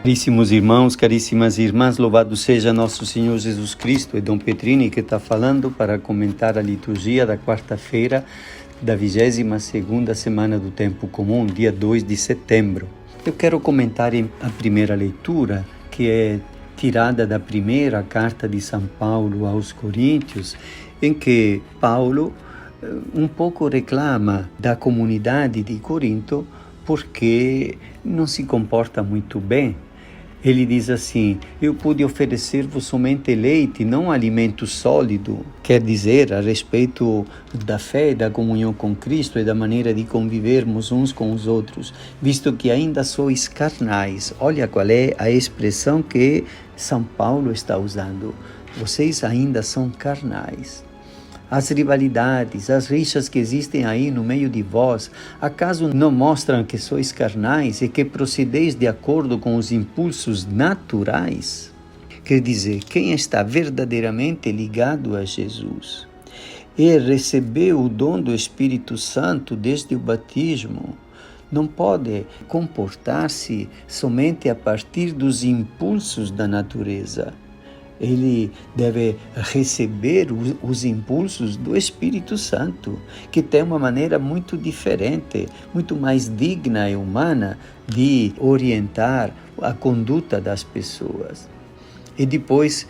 Caríssimos irmãos, caríssimas irmãs, louvado seja nosso Senhor Jesus Cristo. É Dom Petrini que está falando para comentar a liturgia da quarta-feira da 22ª semana do Tempo Comum, dia 2 de setembro. Eu quero comentar a primeira leitura, que é tirada da primeira carta de São Paulo aos Coríntios, em que Paulo um pouco reclama da comunidade de Corinto porque não se comporta muito bem. Ele diz assim: eu pude oferecer-vos somente leite, não alimento sólido, quer dizer, a respeito da fé, da comunhão com Cristo e da maneira de convivermos uns com os outros, visto que ainda sois carnais. Olha qual é a expressão que São Paulo está usando. Vocês ainda são carnais. As rivalidades, as rixas que existem aí no meio de vós, acaso não mostram que sois carnais e que procedeis de acordo com os impulsos naturais? Quer dizer, quem está verdadeiramente ligado a Jesus e recebeu o dom do Espírito Santo desde o batismo, não pode comportar-se somente a partir dos impulsos da natureza. Ele deve receber os impulsos do Espírito Santo, que tem uma maneira muito diferente, muito mais digna e humana de orientar a conduta das pessoas. E depois,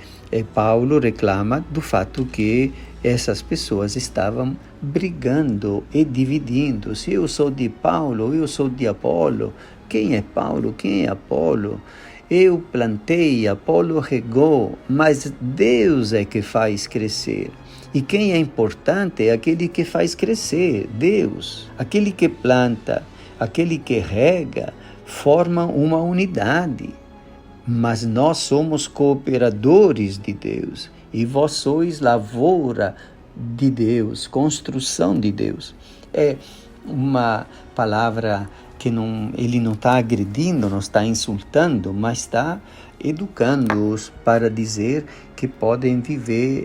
Paulo reclama do fato que essas pessoas estavam brigando e dividindo. Se eu sou de Paulo, eu sou de Apolo. Quem é Paulo? Quem é Apolo? Eu plantei, Apolo regou, mas Deus é que faz crescer. E quem é importante é aquele que faz crescer, Deus. Aquele que planta, aquele que rega, forma uma unidade. Mas nós somos cooperadores de Deus. E vós sois lavoura de Deus, construção de Deus. É uma palavra que ele não está agredindo, não está insultando, mas está educando-os para dizer que podem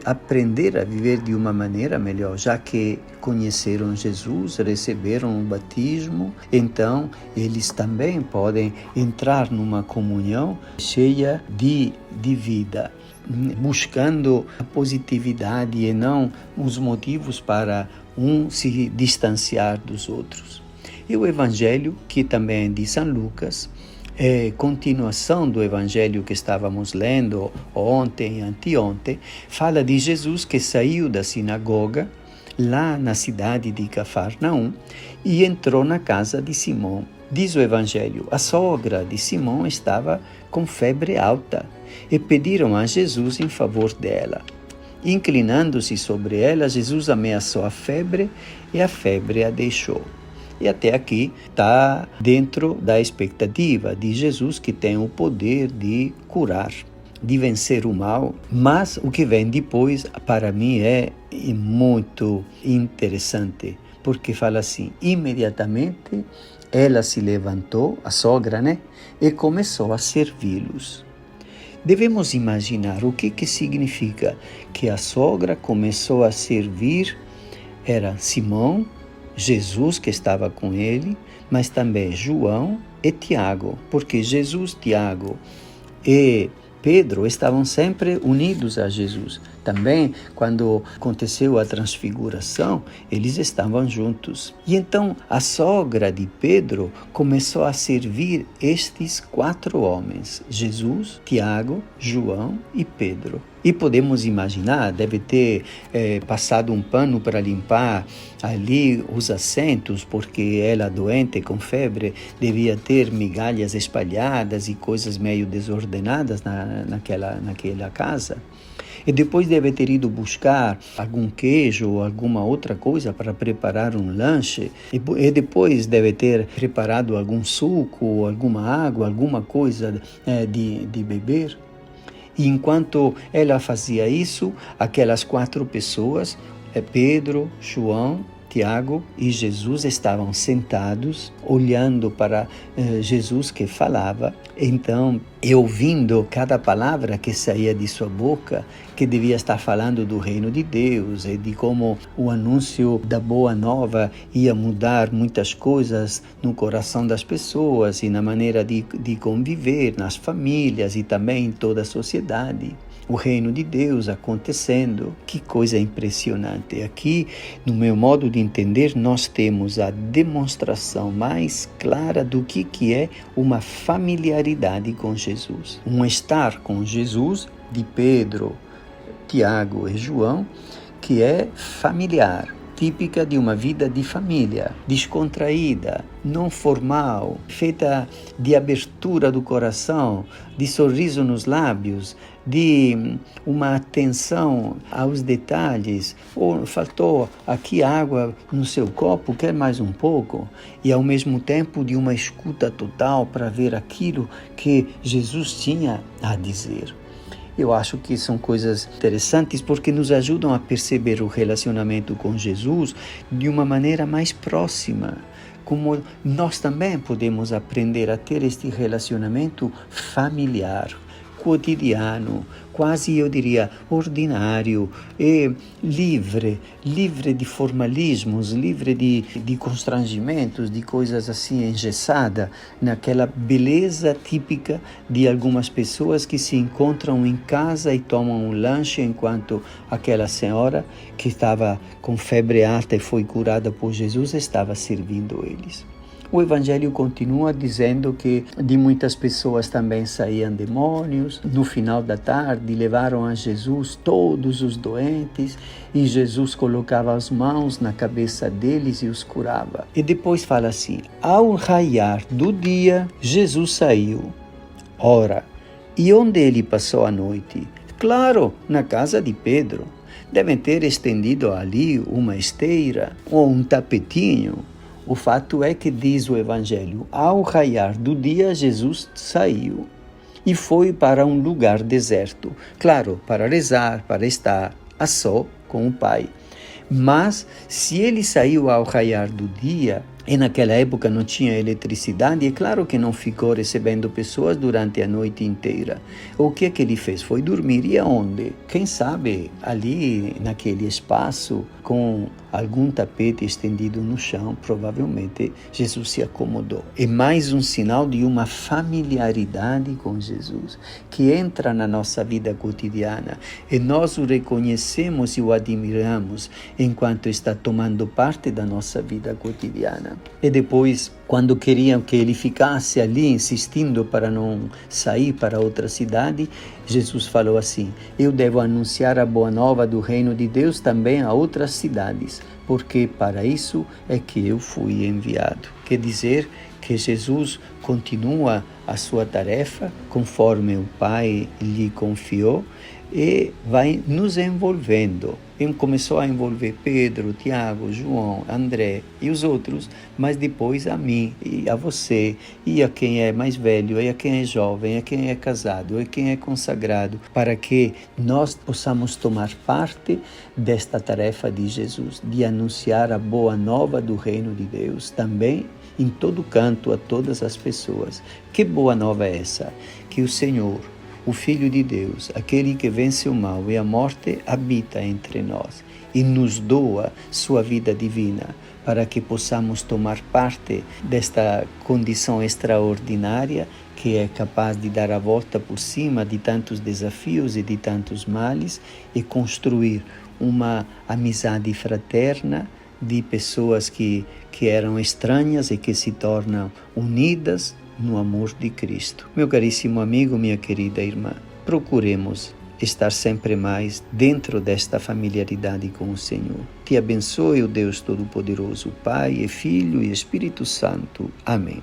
aprender a viver de uma maneira melhor, já que conheceram Jesus, receberam o batismo, então eles também podem entrar numa comunhão cheia de vida, buscando a positividade e não os motivos para um se distanciar dos outros. E o Evangelho, que também é de São Lucas, é continuação do Evangelho que estávamos lendo ontem e anteontem, fala de Jesus que saiu da sinagoga, lá na cidade de Cafarnaum, e entrou na casa de Simão. Diz o Evangelho, a sogra de Simão estava com febre alta, e pediram a Jesus em favor dela. Inclinando-se sobre ela, Jesus ameaçou a febre, e a febre a deixou. E até aqui está dentro da expectativa de Jesus, que tem o poder de curar, de vencer o mal. Mas o que vem depois, para mim, é muito interessante, porque fala assim: imediatamente ela se levantou, a sogra, e começou a servi-los. Devemos imaginar o que significa que a sogra começou a servir. Era Simão, Jesus que estava com ele, mas também João e Tiago, porque Jesus, Tiago e Pedro estavam sempre unidos a Jesus. Também, quando aconteceu a transfiguração, eles estavam juntos. E então a sogra de Pedro começou a servir estes 4 homens: Jesus, Tiago, João e Pedro. E podemos imaginar, deve ter passado um pano para limpar ali os assentos, porque ela, doente com febre, devia ter migalhas espalhadas e coisas meio desordenadas naquela casa. E depois deve ter ido buscar algum queijo ou alguma outra coisa para preparar um lanche. E depois deve ter preparado algum suco, ou alguma água, alguma coisa de beber. E enquanto ela fazia isso, aquelas 4 pessoas, Pedro, João, Tiago e Jesus estavam sentados, olhando para Jesus que falava, então, e ouvindo cada palavra que saía de sua boca, que devia estar falando do reino de Deus e de como o anúncio da boa nova ia mudar muitas coisas no coração das pessoas e na maneira de conviver, nas famílias e também em toda a sociedade. O reino de Deus acontecendo. Que coisa impressionante. Aqui, no meu modo de entender, nós temos a demonstração mais clara do que é uma familiaridade com Jesus. Um estar com Jesus de Pedro, Tiago e João, que é familiar, típica de uma vida de família, descontraída, não formal, feita de abertura do coração, de sorriso nos lábios, de uma atenção aos detalhes. Ou faltou aqui água no seu copo, quer mais um pouco? E ao mesmo tempo de uma escuta total para ver aquilo que Jesus tinha a dizer. Eu acho que são coisas interessantes porque nos ajudam a perceber o relacionamento com Jesus de uma maneira mais próxima. Como nós também podemos aprender a ter este relacionamento familiar, cotidiano, quase eu diria ordinário e livre de formalismos, livre de constrangimentos, de coisas assim engessadas, naquela beleza típica de algumas pessoas que se encontram em casa e tomam um lanche enquanto aquela senhora que estava com febre alta e foi curada por Jesus estava servindo eles. O Evangelho continua dizendo que de muitas pessoas também saíam demônios. No final da tarde, levaram a Jesus todos os doentes e Jesus colocava as mãos na cabeça deles e os curava. E depois fala assim, ao raiar do dia, Jesus saiu. Ora, e onde ele passou a noite? Claro, na casa de Pedro. Devem ter estendido ali uma esteira ou um tapetinho. O fato é que diz o Evangelho, ao raiar do dia, Jesus saiu e foi para um lugar deserto. Claro, para rezar, para estar a só com o Pai. Mas, se ele saiu ao raiar do dia, e naquela época não tinha eletricidade, é claro que não ficou recebendo pessoas durante a noite inteira. O que é que ele fez? Foi dormir. E aonde? Quem sabe ali naquele espaço, com algum tapete estendido no chão, provavelmente Jesus se acomodou. É mais um sinal de uma familiaridade com Jesus, que entra na nossa vida cotidiana e nós o reconhecemos e o admiramos enquanto está tomando parte da nossa vida cotidiana. E depois, quando queriam que ele ficasse ali, insistindo para não sair para outra cidade, Jesus falou assim, eu devo anunciar a boa nova do reino de Deus também a outras cidades, porque para isso é que eu fui enviado. Quer dizer que Jesus continua a sua tarefa conforme o Pai lhe confiou e vai nos envolvendo. Ele começou a envolver Pedro, Tiago, João, André e os outros, mas depois a mim e a você, e a quem é mais velho, e a quem é jovem, a quem é casado, e a quem é consagrado, para que nós possamos tomar parte desta tarefa de Jesus, de anunciar a boa nova do reino de Deus, também em todo canto, a todas as pessoas. Que boa nova é essa? Que o Senhor, o Filho de Deus, aquele que vence o mal e a morte, habita entre nós e nos doa sua vida divina para que possamos tomar parte desta condição extraordinária que é capaz de dar a volta por cima de tantos desafios e de tantos males e construir uma amizade fraterna de pessoas que eram estranhas e que se tornam unidas no amor de Cristo. Meu caríssimo amigo, minha querida irmã, procuremos estar sempre mais dentro desta familiaridade com o Senhor. Te abençoe o Deus Todo-Poderoso, Pai e Filho e Espírito Santo. Amém.